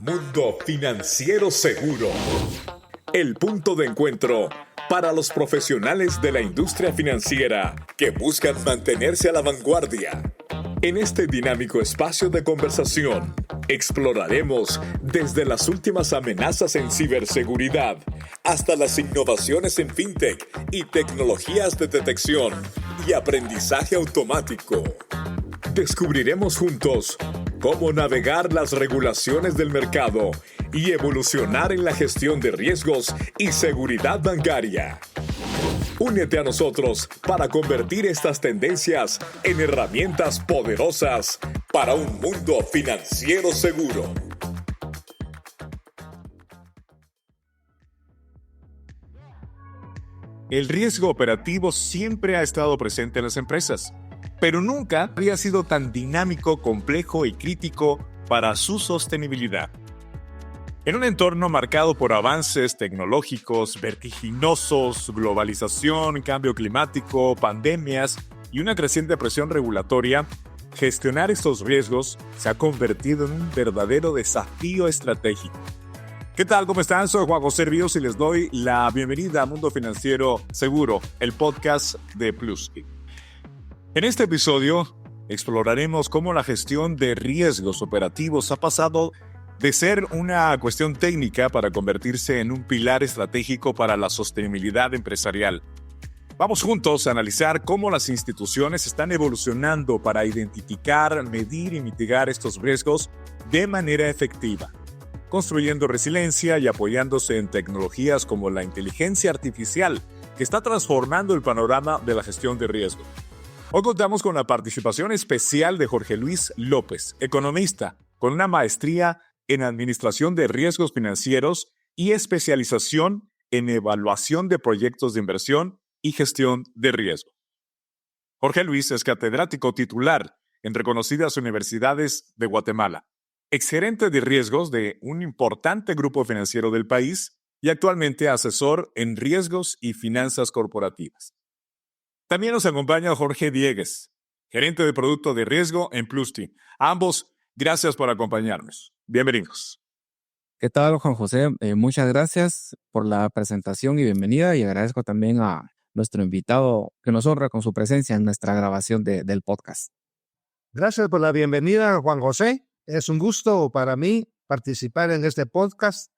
Mundo Financiero Seguro. El punto de encuentro para los profesionales de la industria financiera que buscan mantenerse a la vanguardia. En este dinámico espacio de conversación, exploraremos desde las últimas amenazas en ciberseguridad hasta las innovaciones en fintech y tecnologías de detección y aprendizaje automático. Descubriremos juntos cómo navegar las regulaciones del mercado y evolucionar en la gestión de riesgos y seguridad bancaria. Únete a nosotros para convertir estas tendencias en herramientas poderosas para un mundo financiero seguro. El riesgo operativo siempre ha estado presente en las empresas, pero nunca había sido tan dinámico, complejo y crítico para su sostenibilidad. En un entorno marcado por avances tecnológicos vertiginosos, globalización, cambio climático, pandemias y una creciente presión regulatoria, gestionar estos riesgos se ha convertido en un verdadero desafío estratégico. ¿Qué tal? ¿Cómo están? Soy Juan José Ríos y les doy la bienvenida a Mundo Financiero Seguro, el podcast de Plusky. En este episodio exploraremos cómo la gestión de riesgos operativos ha pasado de ser una cuestión técnica para convertirse en un pilar estratégico para la sostenibilidad empresarial. Vamos juntos a analizar cómo las instituciones están evolucionando para identificar, medir y mitigar estos riesgos de manera efectiva, construyendo resiliencia y apoyándose en tecnologías como la inteligencia artificial, que está transformando el panorama de la gestión de riesgo. Hoy contamos con la participación especial de Jorge Luis López, economista, con una maestría en Administración de Riesgos Financieros y especialización en Evaluación de Proyectos de Inversión y Gestión de Riesgo. Jorge Luis es catedrático titular en reconocidas universidades de Guatemala, exgerente de riesgos de un importante grupo financiero del país y actualmente asesor en riesgos y finanzas corporativas. También nos acompaña Jorge Diegues, gerente de producto de riesgo en Plusky. A ambos, gracias por acompañarnos. Bienvenidos. ¿Qué tal, Juan José? Muchas gracias por la presentación y bienvenida, y agradezco también a nuestro invitado que nos honra con su presencia en nuestra grabación del podcast. Gracias por la bienvenida, Juan José. Es un gusto para mí participar en este podcast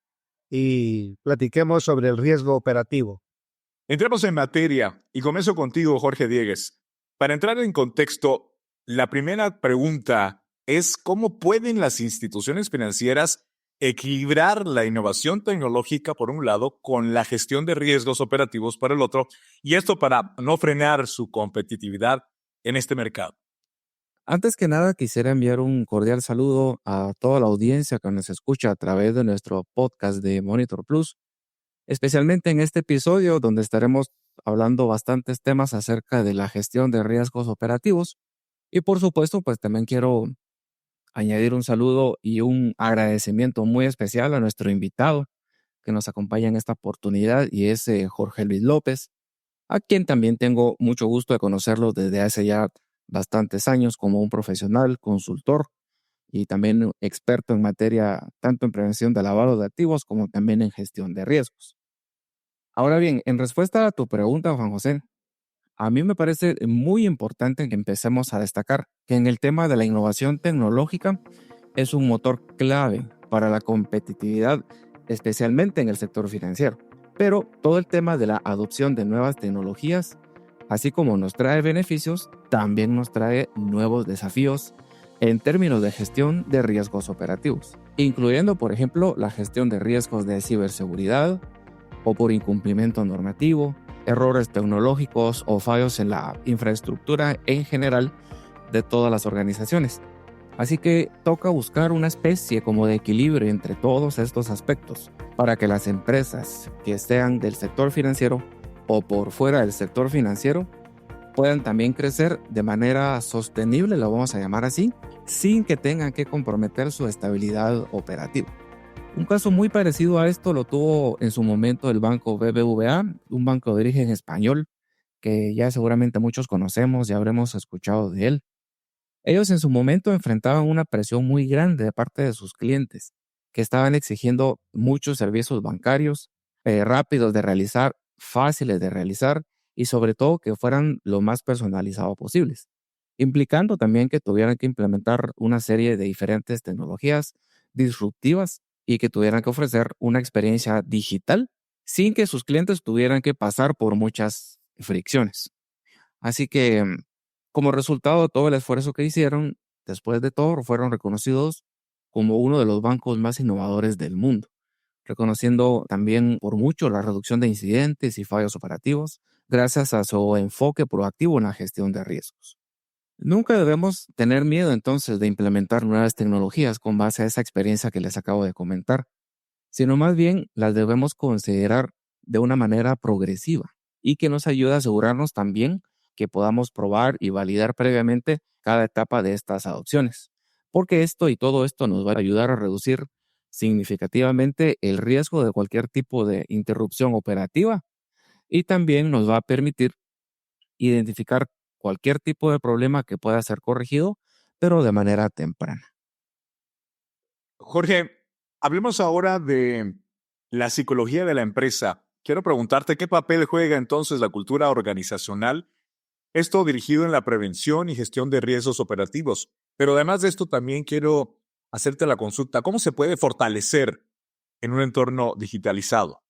y platiquemos sobre el riesgo operativo. Entremos en materia y comienzo contigo, Jorge Diegues. Para entrar en contexto, la primera pregunta es ¿cómo pueden las instituciones financieras equilibrar la innovación tecnológica por un lado con la gestión de riesgos operativos por el otro, y esto para no frenar su competitividad en este mercado? Antes que nada, quisiera enviar un cordial saludo a toda la audiencia que nos escucha a través de nuestro podcast de Monitor Plus, especialmente en este episodio donde estaremos hablando bastantes temas acerca de la gestión de riesgos operativos. Y por supuesto, pues también quiero añadir un saludo y un agradecimiento muy especial a nuestro invitado que nos acompaña en esta oportunidad, y es Jorge Luis López, a quien también tengo mucho gusto de conocerlo desde hace ya bastantes años como un profesional, consultor y también experto en materia tanto en prevención de lavado de activos como también en gestión de riesgos. Ahora bien, en respuesta a tu pregunta, Juan José, a mí me parece muy importante que empecemos a destacar que en el tema de la innovación tecnológica es un motor clave para la competitividad, especialmente en el sector financiero. Pero todo el tema de la adopción de nuevas tecnologías, así como nos trae beneficios, también nos trae nuevos desafíos en términos de gestión de riesgos operativos, incluyendo, por ejemplo, la gestión de riesgos de ciberseguridad o por incumplimiento normativo, errores tecnológicos o fallos en la infraestructura en general de todas las organizaciones. Así que toca buscar una especie como de equilibrio entre todos estos aspectos para que las empresas que sean del sector financiero o por fuera del sector financiero puedan también crecer de manera sostenible, lo vamos a llamar así, sin que tengan que comprometer su estabilidad operativa. Un caso muy parecido a esto lo tuvo en su momento el banco BBVA, un banco de origen español que ya seguramente muchos conocemos y habremos escuchado de él. Ellos en su momento enfrentaban una presión muy grande de parte de sus clientes que estaban exigiendo muchos servicios bancarios rápidos de realizar, fáciles de realizar y sobre todo que fueran lo más personalizados posibles, implicando también que tuvieran que implementar una serie de diferentes tecnologías disruptivas y que tuvieran que ofrecer una experiencia digital sin que sus clientes tuvieran que pasar por muchas fricciones. Así que, como resultado de todo el esfuerzo que hicieron, después de todo fueron reconocidos como uno de los bancos más innovadores del mundo, reconociendo también por mucho la reducción de incidentes y fallos operativos gracias a su enfoque proactivo en la gestión de riesgos. Nunca debemos tener miedo entonces de implementar nuevas tecnologías con base a esa experiencia que les acabo de comentar, sino más bien las debemos considerar de una manera progresiva y que nos ayude a asegurarnos también que podamos probar y validar previamente cada etapa de estas adopciones, porque esto y todo esto nos va a ayudar a reducir significativamente el riesgo de cualquier tipo de interrupción operativa y también nos va a permitir identificar cualquier tipo de problema que pueda ser corregido, pero de manera temprana. Jorge, hablemos ahora de la psicología de la empresa. Quiero preguntarte qué papel juega entonces la cultura organizacional, esto dirigido en la prevención y gestión de riesgos operativos. Pero además de esto también quiero hacerte la consulta, ¿cómo se puede fortalecer en un entorno digitalizado?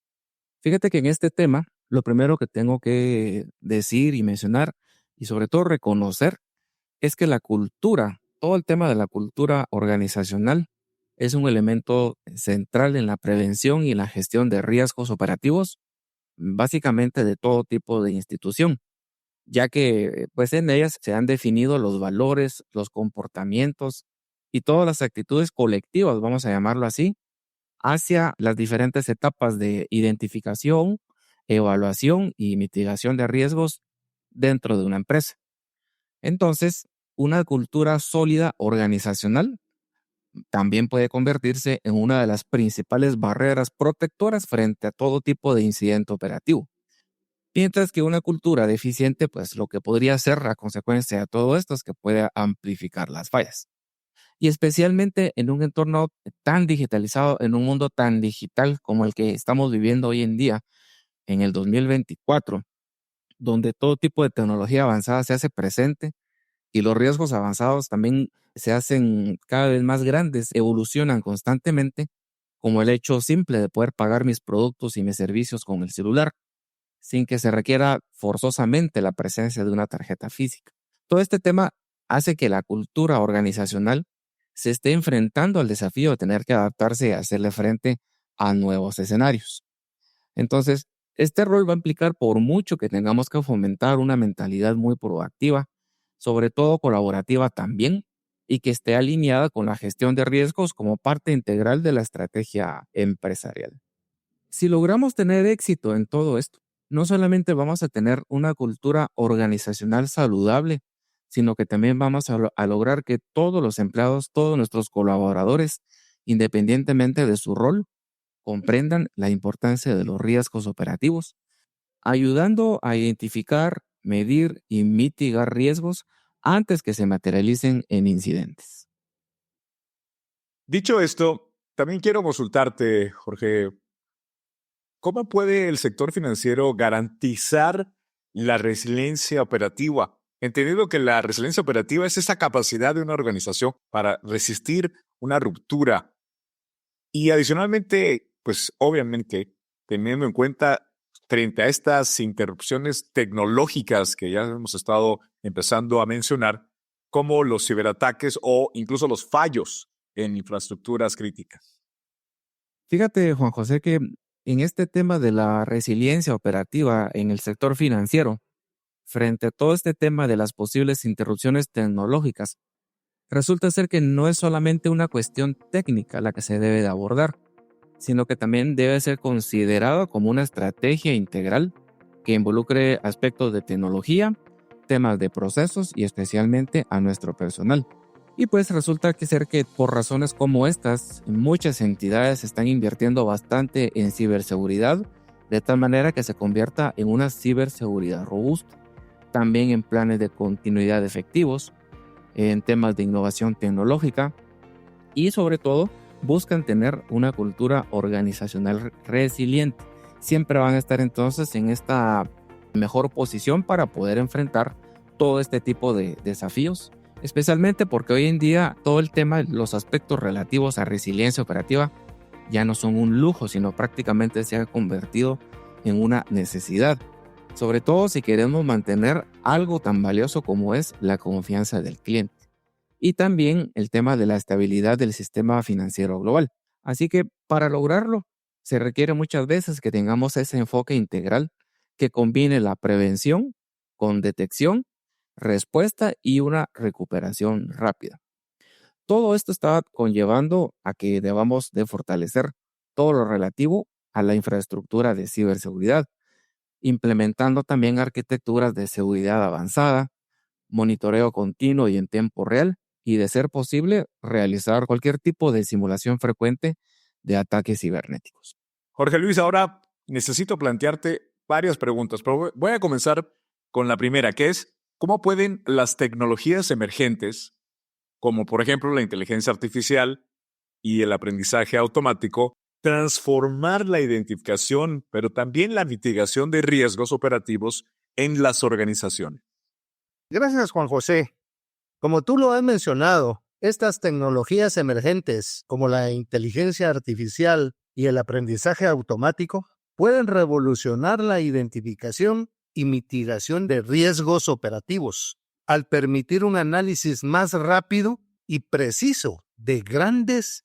Fíjate que en este tema, lo primero que tengo que decir y mencionar, y sobre todo reconocer, es que la cultura, todo el tema de la cultura organizacional, es un elemento central en la prevención y en la gestión de riesgos operativos, básicamente de todo tipo de institución, ya que pues en ellas se han definido los valores, los comportamientos y todas las actitudes colectivas, vamos a llamarlo así, hacia las diferentes etapas de identificación, evaluación y mitigación de riesgos dentro de una empresa. Entonces, una cultura sólida organizacional también puede convertirse en una de las principales barreras protectoras frente a todo tipo de incidente operativo. Mientras que una cultura deficiente, pues lo que podría ser la consecuencia de todo esto es que puede amplificar las fallas. Y especialmente en un entorno tan digitalizado, en un mundo tan digital como el que estamos viviendo hoy en día, en el 2024, donde todo tipo de tecnología avanzada se hace presente y los riesgos avanzados también se hacen cada vez más grandes, evolucionan constantemente, como el hecho simple de poder pagar mis productos y mis servicios con el celular, sin que se requiera forzosamente la presencia de una tarjeta física. Todo este tema hace que la cultura organizacional se esté enfrentando al desafío de tener que adaptarse y hacerle frente a nuevos escenarios. Entonces, este rol va a implicar por mucho que tengamos que fomentar una mentalidad muy proactiva, sobre todo colaborativa también, y que esté alineada con la gestión de riesgos como parte integral de la estrategia empresarial. Si logramos tener éxito en todo esto, no solamente vamos a tener una cultura organizacional saludable, sino que también vamos a lograr que todos los empleados, todos nuestros colaboradores, independientemente de su rol, comprendan la importancia de los riesgos operativos, ayudando a identificar, medir y mitigar riesgos antes que se materialicen en incidentes. Dicho esto, también quiero consultarte, Jorge, ¿cómo puede el sector financiero garantizar la resiliencia operativa? Entendiendo que la resiliencia operativa es esa capacidad de una organización para resistir una ruptura. Y adicionalmente, pues obviamente, teniendo en cuenta frente a estas interrupciones tecnológicas que ya hemos estado empezando a mencionar, como los ciberataques o incluso los fallos en infraestructuras críticas. Fíjate, Juan José, que en este tema de la resiliencia operativa en el sector financiero, frente a todo este tema de las posibles interrupciones tecnológicas, resulta ser que no es solamente una cuestión técnica la que se debe de abordar, sino que también debe ser considerado como una estrategia integral que involucre aspectos de tecnología, temas de procesos y especialmente a nuestro personal. Y pues resulta que por razones como estas, muchas entidades están invirtiendo bastante en ciberseguridad, de tal manera que se convierta en una ciberseguridad robusta. También en planes de continuidad efectivos, en temas de innovación tecnológica y sobre todo buscan tener una cultura organizacional resiliente. Siempre van a estar entonces en esta mejor posición para poder enfrentar todo este tipo de desafíos, especialmente porque hoy en día todo el tema, los aspectos relativos a resiliencia operativa ya no son un lujo, sino prácticamente se ha convertido en una necesidad, sobre todo si queremos mantener algo tan valioso como es la confianza del cliente. Y también el tema de la estabilidad del sistema financiero global. Así que para lograrlo, se requiere muchas veces que tengamos ese enfoque integral que combine la prevención con detección, respuesta y una recuperación rápida. Todo esto está conllevando a que debamos de fortalecer todo lo relativo a la infraestructura de ciberseguridad, implementando también arquitecturas de seguridad avanzada, monitoreo continuo y en tiempo real, y de ser posible, realizar cualquier tipo de simulación frecuente de ataques cibernéticos. Jorge Luis, ahora necesito plantearte varias preguntas, pero voy a comenzar con la primera, que es, ¿cómo pueden las tecnologías emergentes, como por ejemplo la inteligencia artificial y el aprendizaje automático, transformar la identificación, pero también la mitigación de riesgos operativos en las organizaciones? Gracias, Juan José. Como tú lo has mencionado, estas tecnologías emergentes, como la inteligencia artificial y el aprendizaje automático, pueden revolucionar la identificación y mitigación de riesgos operativos, al permitir un análisis más rápido y preciso de grandes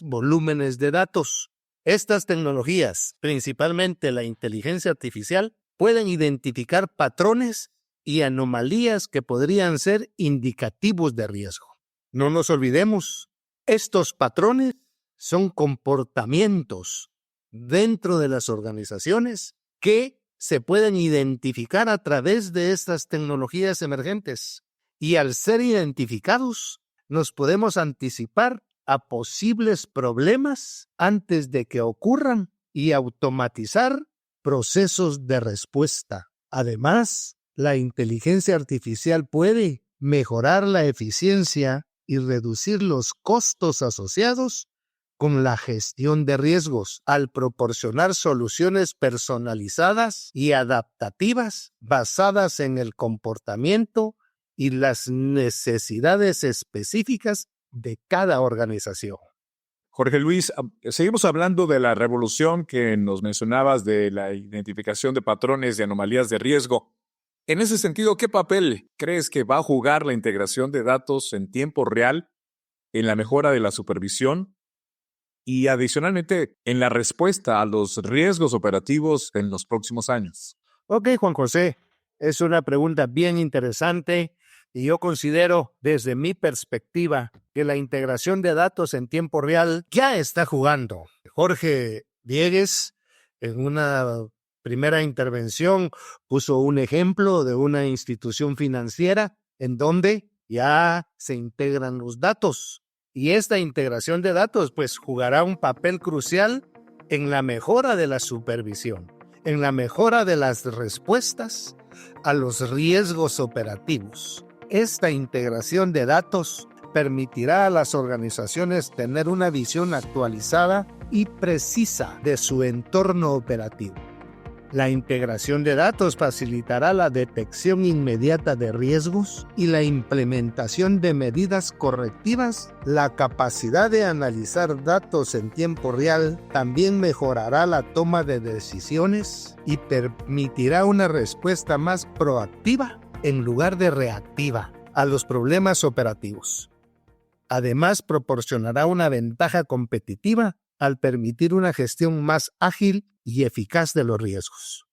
volúmenes de datos. Estas tecnologías, principalmente la inteligencia artificial, pueden identificar patrones y anomalías que podrían ser indicativos de riesgo. No nos olvidemos, estos patrones son comportamientos dentro de las organizaciones que se pueden identificar a través de estas tecnologías emergentes. Y al ser identificados, nos podemos anticipar a posibles problemas antes de que ocurran y automatizar procesos de respuesta. Además, la inteligencia artificial puede mejorar la eficiencia y reducir los costos asociados con la gestión de riesgos al proporcionar soluciones personalizadas y adaptativas basadas en el comportamiento y las necesidades específicas de cada organización. Jorge Luis, seguimos hablando de la revolución que nos mencionabas de la identificación de patrones y anomalías de riesgo. En ese sentido, ¿qué papel crees que va a jugar la integración de datos en tiempo real en la mejora de la supervisión y adicionalmente en la respuesta a los riesgos operativos en los próximos años? Ok, Juan José, es una pregunta bien interesante y yo considero desde mi perspectiva que la integración de datos en tiempo real ya está jugando. Jorge Diegues, en una primera intervención, puso un ejemplo de una institución financiera en donde ya se integran los datos. Y esta integración de datos pues jugará un papel crucial en la mejora de la supervisión, en la mejora de las respuestas a los riesgos operativos. Esta integración de datos permitirá a las organizaciones tener una visión actualizada y precisa de su entorno operativo. La integración de datos facilitará la detección inmediata de riesgos y la implementación de medidas correctivas. La capacidad de analizar datos en tiempo real también mejorará la toma de decisiones y permitirá una respuesta más proactiva en lugar de reactiva a los problemas operativos. Además, proporcionará una ventaja competitiva al permitir una gestión más ágil y eficaz de los riesgos.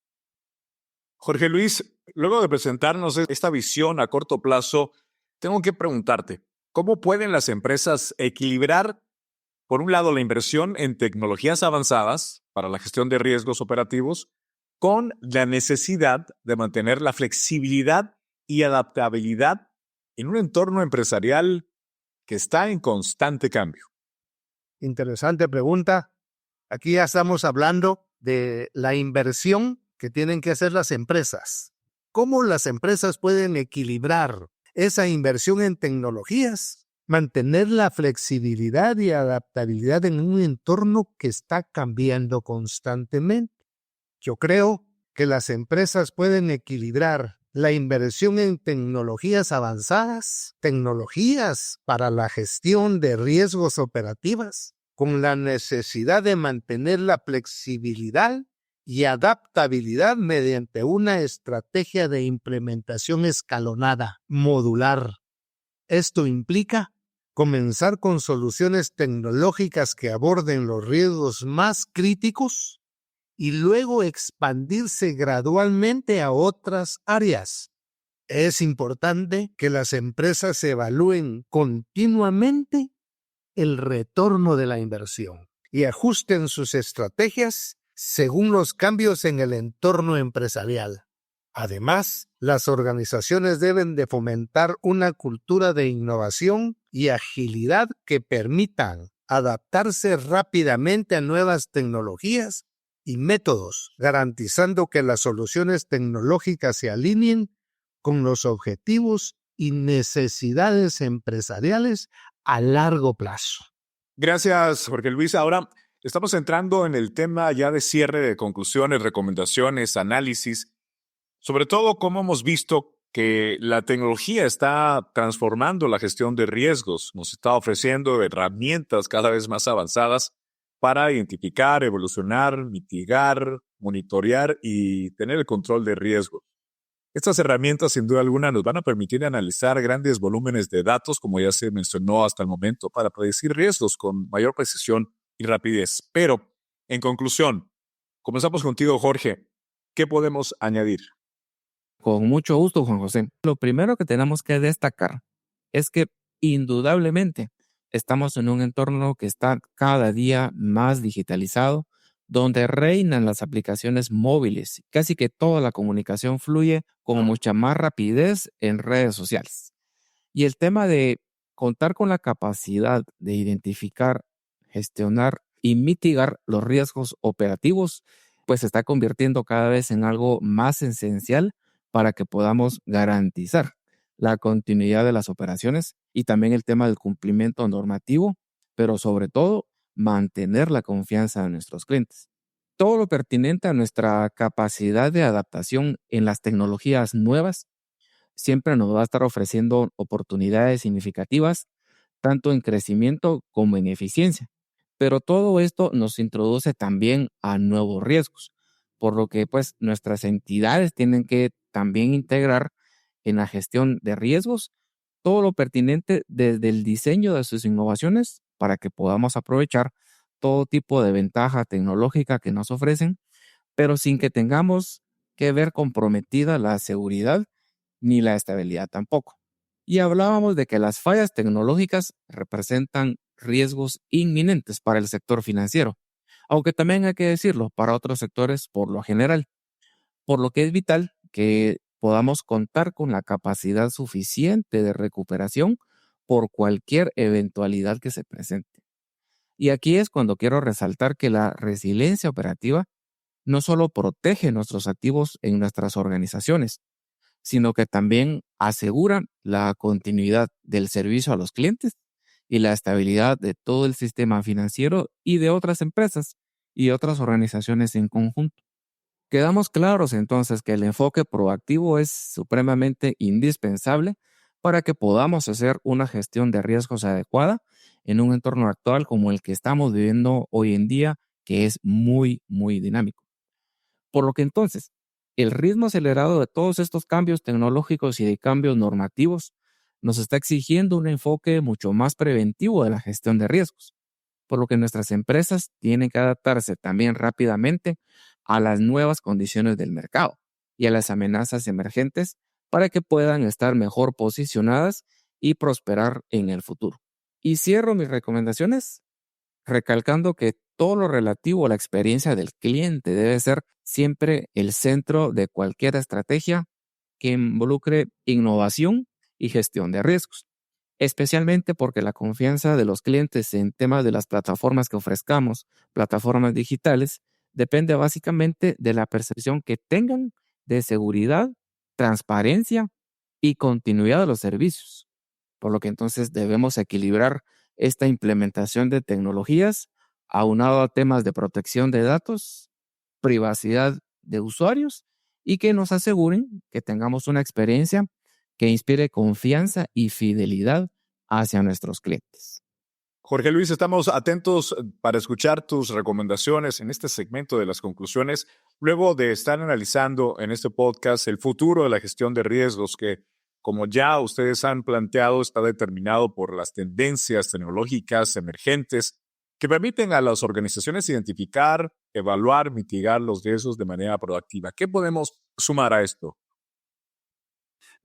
Jorge Luis, luego de presentarnos esta visión a corto plazo, tengo que preguntarte, ¿cómo pueden las empresas equilibrar, por un lado, la inversión en tecnologías avanzadas para la gestión de riesgos operativos con la necesidad de mantener la flexibilidad y adaptabilidad en un entorno empresarial que está en constante cambio? Interesante pregunta. Aquí ya estamos hablando de la inversión que tienen que hacer las empresas. ¿Cómo las empresas pueden equilibrar esa inversión en tecnologías mantener la flexibilidad y adaptabilidad en un entorno que está cambiando constantemente. Yo creo que las empresas pueden equilibrar la inversión en tecnologías avanzadas, tecnologías para la gestión de riesgos operativas, con la necesidad de mantener la flexibilidad y adaptabilidad mediante una estrategia de implementación escalonada, modular. Esto implica comenzar con soluciones tecnológicas que aborden los riesgos más críticos y luego expandirse gradualmente a otras áreas. Es importante que las empresas evalúen continuamente el retorno de la inversión y ajusten sus estrategias según los cambios en el entorno empresarial. Además, las organizaciones deben de fomentar una cultura de innovación y agilidad que permitan adaptarse rápidamente a nuevas tecnologías y métodos, garantizando que las soluciones tecnológicas se alineen con los objetivos y necesidades empresariales a largo plazo. Gracias, Jorge Luis. Ahora estamos entrando en el tema ya de cierre de conclusiones, recomendaciones, análisis. Sobre todo, cómo hemos visto que la tecnología está transformando la gestión de riesgos, nos está ofreciendo herramientas cada vez más avanzadas para identificar, evolucionar, mitigar, monitorear y tener el control de riesgos. Estas herramientas, sin duda alguna, nos van a permitir analizar grandes volúmenes de datos, como ya se mencionó hasta el momento, para predecir riesgos con mayor precisión y rapidez. Pero, en conclusión, comenzamos contigo, Jorge. ¿Qué podemos añadir? Con mucho gusto, Juan José. Lo primero que tenemos que destacar es que indudablemente estamos en un entorno que está cada día más digitalizado, donde reinan las aplicaciones móviles. Casi que toda la comunicación fluye con mucha más rapidez en redes sociales. Y el tema de contar con la capacidad de identificar, gestionar y mitigar los riesgos operativos, pues se está convirtiendo cada vez en algo más esencial para que podamos garantizar la continuidad de las operaciones y también el tema del cumplimiento normativo, pero sobre todo mantener la confianza de nuestros clientes. Todo lo pertinente a nuestra capacidad de adaptación en las tecnologías nuevas siempre nos va a estar ofreciendo oportunidades significativas, tanto en crecimiento como en eficiencia. Pero todo esto nos introduce también a nuevos riesgos, por lo que pues nuestras entidades tienen que también integrar en la gestión de riesgos todo lo pertinente desde el diseño de sus innovaciones para que podamos aprovechar todo tipo de ventaja tecnológica que nos ofrecen, pero sin que tengamos que ver comprometida la seguridad ni la estabilidad tampoco. Y hablábamos de que las fallas tecnológicas representan riesgos inminentes para el sector financiero, aunque también hay que decirlo para otros sectores por lo general, por lo que es vital que podamos contar con la capacidad suficiente de recuperación por cualquier eventualidad que se presente. Y aquí es cuando quiero resaltar que la resiliencia operativa no solo protege nuestros activos en nuestras organizaciones, sino que también asegura la continuidad del servicio a los clientes y la estabilidad de todo el sistema financiero y de otras empresas y otras organizaciones en conjunto. Quedamos claros entonces que el enfoque proactivo es supremamente indispensable para que podamos hacer una gestión de riesgos adecuada en un entorno actual como el que estamos viviendo hoy en día, que es muy, muy dinámico. Por lo que entonces, el ritmo acelerado de todos estos cambios tecnológicos y de cambios normativos nos está exigiendo un enfoque mucho más preventivo de la gestión de riesgos, por lo que nuestras empresas tienen que adaptarse también rápidamente a las nuevas condiciones del mercado y a las amenazas emergentes para que puedan estar mejor posicionadas y prosperar en el futuro. Y cierro mis recomendaciones recalcando que todo lo relativo a la experiencia del cliente debe ser siempre el centro de cualquier estrategia que involucre innovación y gestión de riesgos, especialmente porque la confianza de los clientes en temas de las plataformas que ofrezcamos, plataformas digitales, depende básicamente de la percepción que tengan de seguridad, transparencia y continuidad de los servicios. por lo que entonces debemos equilibrar esta implementación de tecnologías aunado a temas de protección de datos, privacidad de usuarios y que nos aseguren que tengamos una experiencia que inspire confianza y fidelidad hacia nuestros clientes. Jorge Luis, estamos atentos para escuchar tus recomendaciones en este segmento de las conclusiones, luego de estar analizando en este podcast el futuro de la gestión de riesgos que, como ya ustedes han planteado, está determinado por las tendencias tecnológicas emergentes que permiten a las organizaciones identificar, evaluar, mitigar los riesgos de manera proactiva. ¿Qué podemos sumar a esto?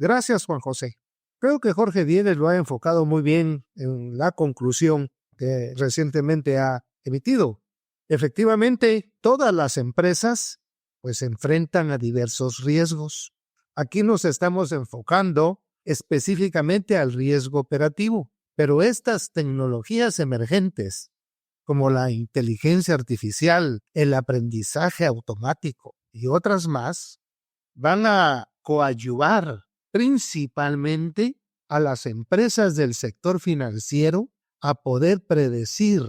Gracias, Juan José. Creo que Jorge Diegues lo ha enfocado muy bien en la conclusión que recientemente ha emitido. Efectivamente, todas las empresas pues se enfrentan a diversos riesgos. Aquí nos estamos enfocando específicamente al riesgo operativo, pero estas tecnologías emergentes, como la inteligencia artificial, el aprendizaje automático y otras más, van a coadyuvar principalmente a las empresas del sector financiero a poder predecir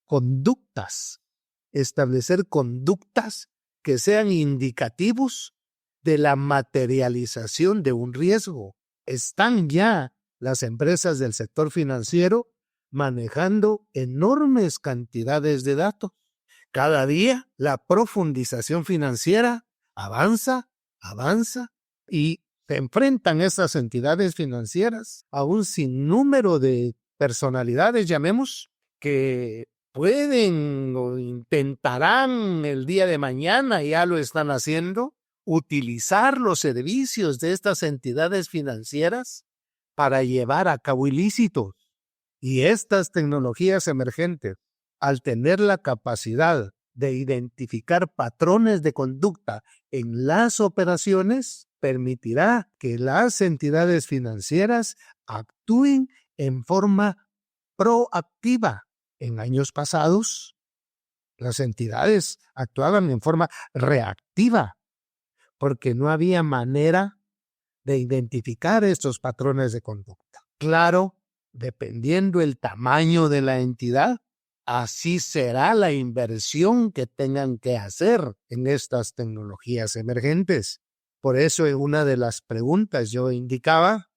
conductas, establecer conductas que sean indicativos de la materialización de un riesgo. Están ya las empresas del sector financiero manejando enormes cantidades de datos. Cada día la profundización financiera avanza y se enfrentan esas entidades financieras a un sinnúmero de personalidades, llamemos, que pueden o intentarán el día de mañana, ya lo están haciendo, utilizar los servicios de estas entidades financieras para llevar a cabo ilícitos. Y estas tecnologías emergentes, al tener la capacidad de identificar patrones de conducta en las operaciones, permitirá que las entidades financieras actúen en forma proactiva. En años pasados, las entidades actuaban en forma reactiva porque no había manera de identificar estos patrones de conducta. Claro, dependiendo el tamaño de la entidad, así será la inversión que tengan que hacer en estas tecnologías emergentes. Por eso en una de las preguntas yo indicaba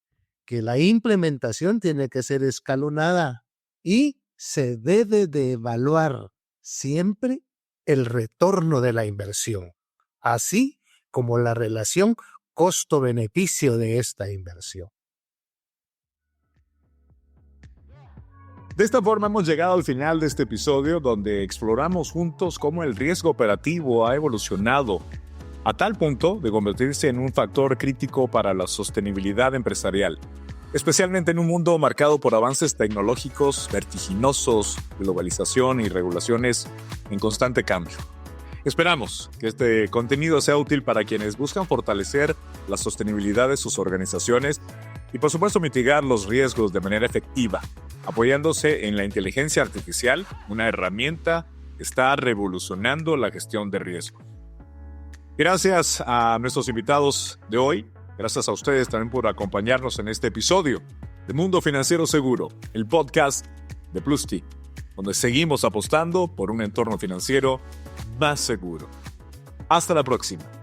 que la implementación tiene que ser escalonada y se debe de evaluar siempre el retorno de la inversión, así como la relación costo-beneficio de esta inversión. De esta forma hemos llegado al final de este episodio donde exploramos juntos cómo el riesgo operativo ha evolucionado a tal punto de convertirse en un factor crítico para la sostenibilidad empresarial, especialmente en un mundo marcado por avances tecnológicos vertiginosos, globalización y regulaciones en constante cambio. Esperamos que este contenido sea útil para quienes buscan fortalecer la sostenibilidad de sus organizaciones y, por supuesto, mitigar los riesgos de manera efectiva, apoyándose en la inteligencia artificial, una herramienta que está revolucionando la gestión de riesgo. Gracias a nuestros invitados de hoy. Gracias a ustedes también por acompañarnos en este episodio de Mundo Financiero Seguro, el podcast de Plus-T, donde seguimos apostando por un entorno financiero más seguro. Hasta la próxima.